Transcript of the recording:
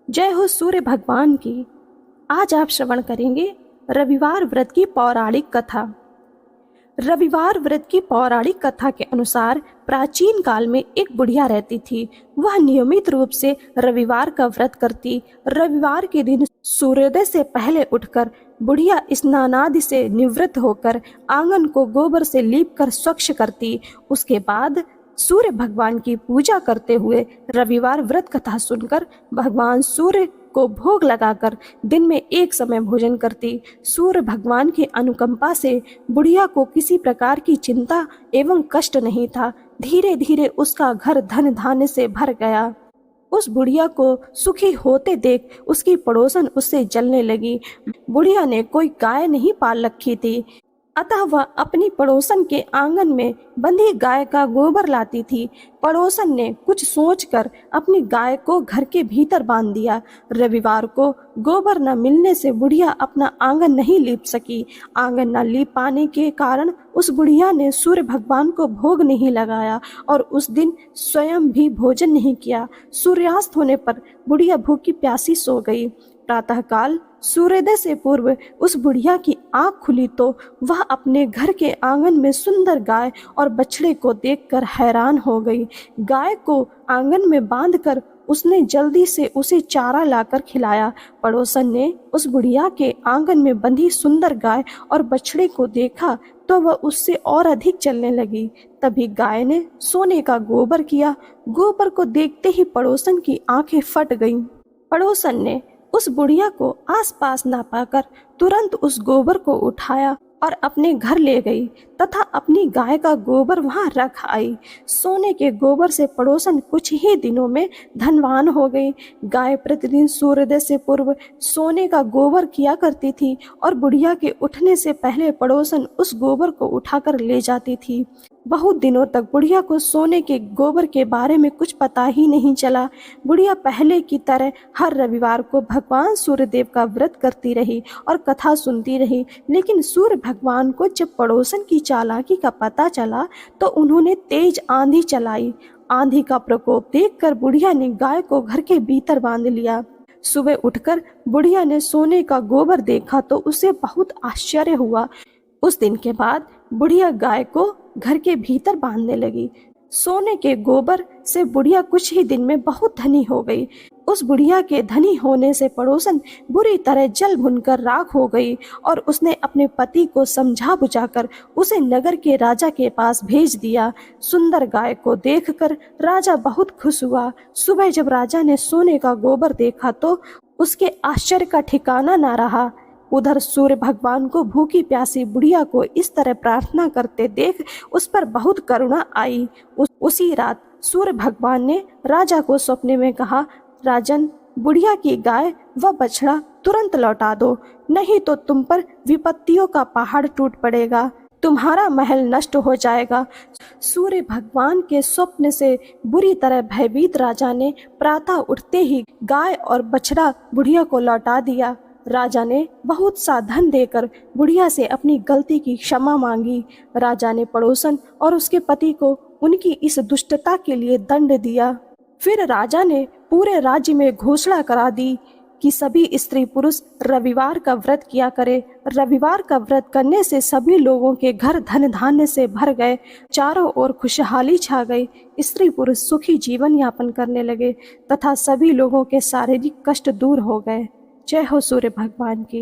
जय हो सूर्य भगवान की। आज आप श्रवण करेंगे रविवार व्रत की पौराणिक कथा। रविवार व्रत की पौराणिक कथा के अनुसार प्राचीन काल में एक बुढ़िया रहती थी। वह नियमित रूप से रविवार का व्रत करती। रविवार के दिन सूर्योदय से पहले उठकर बुढ़िया स्नानादि से निवृत्त होकर आंगन को गोबर से लीपकर स्वच्छ करती। उसके बाद सूर्य भगवान की पूजा करते हुए रविवार व्रत कथा सुनकर भगवान सूर्य को भोग लगाकर दिन में एक समय भोजन करती। सूर्य भगवान की अनुकंपा से बुढ़िया को किसी प्रकार की चिंता एवं कष्ट नहीं था। धीरे धीरे उसका घर धन धान्य से भर गया। उस बुढ़िया को सुखी होते देख उसकी पड़ोसन उससे जलने लगी। बुढ़िया ने कोई गाय नहीं पाल रखी थी, अतः वह अपनी पड़ोसन के आंगन में बंधी गाय का गोबर लाती थी। पड़ोसन ने कुछ सोचकर अपनी गाय को घर के भीतर बांध दिया। रविवार को गोबर न मिलने से बुढ़िया अपना आंगन नहीं लीप सकी। आंगन न लीप पाने के कारण उस बुढ़िया ने सूर्य भगवान को भोग नहीं लगाया और उस दिन स्वयं भी भोजन नहीं किया। सूर्यास्त होने पर बुढ़िया भूखी प्यासी सो गई। प्रातःकाल सूर्योदय से पूर्व उस बुढ़िया की आंख खुली तो वह अपने घर के आंगन में सुंदर गाय और बछड़े को देखकर हैरान हो गई। गाय को आंगन में बांधकर उसने जल्दी से उसे चारा लाकर खिलाया। पड़ोसन ने उस बुढ़िया के आंगन में बंधी सुंदर गाय और बछड़े को देखा तो वह उससे और अधिक चलने लगी। तभी गाय ने सोने का गोबर किया। गोबर को देखते ही पड़ोसन की आंखें फट गईं। पड़ोसन ने उस बुढ़िया को आसपास ना पाकर तुरंत उस गोबर को उठाया और अपने घर ले गई तथा अपनी गाय का गोबर वहां रख आई। सोने के गोबर से पड़ोसन कुछ ही दिनों में धनवान हो गई। गाय प्रतिदिन सूर्योदय से पूर्व सोने का गोबर किया करती थी और बुढ़िया के उठने से पहले पड़ोसन उस गोबर को उठाकर ले जाती थी। बहुत दिनों तक बुढ़िया को सोने के गोबर के बारे में कुछ पता ही नहीं चला। बुढ़िया पहले की तरह हर रविवार को भगवान सूर्यदेव का व्रत करती रही और कथा सुनती रही। लेकिन सूर्य भगवान को जब पड़ोसन की चालाकी का पता चला तो उन्होंने तेज आंधी चलाई। आंधी का प्रकोप देखकर बुढ़िया ने गाय को घर के भीतर बांध लिया। सुबह उठकर बुढ़िया ने सोने का गोबर देखा तो उसे बहुत आश्चर्य हुआ। उस दिन के बाद बुढ़िया गाय को घर के भीतर बांधने लगी। सोने के गोबर से बुढ़िया कुछ ही दिन में बहुत धनी हो गई। उस बुढ़िया के धनी होने से पड़ोसन बुरी तरह जल भुनकर राख हो गई और उसने अपने पति को समझा बुझाकर उसे नगर के राजा के पास भेज दिया। सुंदर गाय को देखकर राजा बहुत खुश हुआ। सुबह जब राजा ने सोने का गोबर देखा तो उसके आश्चर्य का ठिकाना ना रहा। उधर सूर्य भगवान को भूखी प्यासी बुढ़िया को इस तरह प्रार्थना करते देख उस पर बहुत करुणा आई। उसी रात सूर्य भगवान ने राजा को सपने में कहा, राजन, बुढ़िया की गाय व बछड़ा तुरंत लौटा दो, नहीं तो तुम पर विपत्तियों का पहाड़ टूट पड़ेगा, तुम्हारा महल नष्ट हो जाएगा। सूर्य भगवान के स्वप्न से बुरी तरह भयभीत राजा ने प्रातः उठते ही गाय और बछड़ा बुढ़िया को लौटा दिया। राजा ने बहुत सा धन देकर बुढ़िया से अपनी गलती की क्षमा मांगी। राजा ने पड़ोसन और उसके पति को उनकी इस दुष्टता के लिए दंड दिया। फिर राजा ने पूरे राज्य में घोषणा करा दी कि सभी स्त्री पुरुष रविवार का व्रत किया करे। रविवार का व्रत करने से सभी लोगों के घर धन धान्य से भर गए। चारों ओर खुशहाली छा गई। स्त्री पुरुष सुखी जीवन यापन करने लगे तथा सभी लोगों के शारीरिक कष्ट दूर हो गए। जय हो सूर्य भगवान की।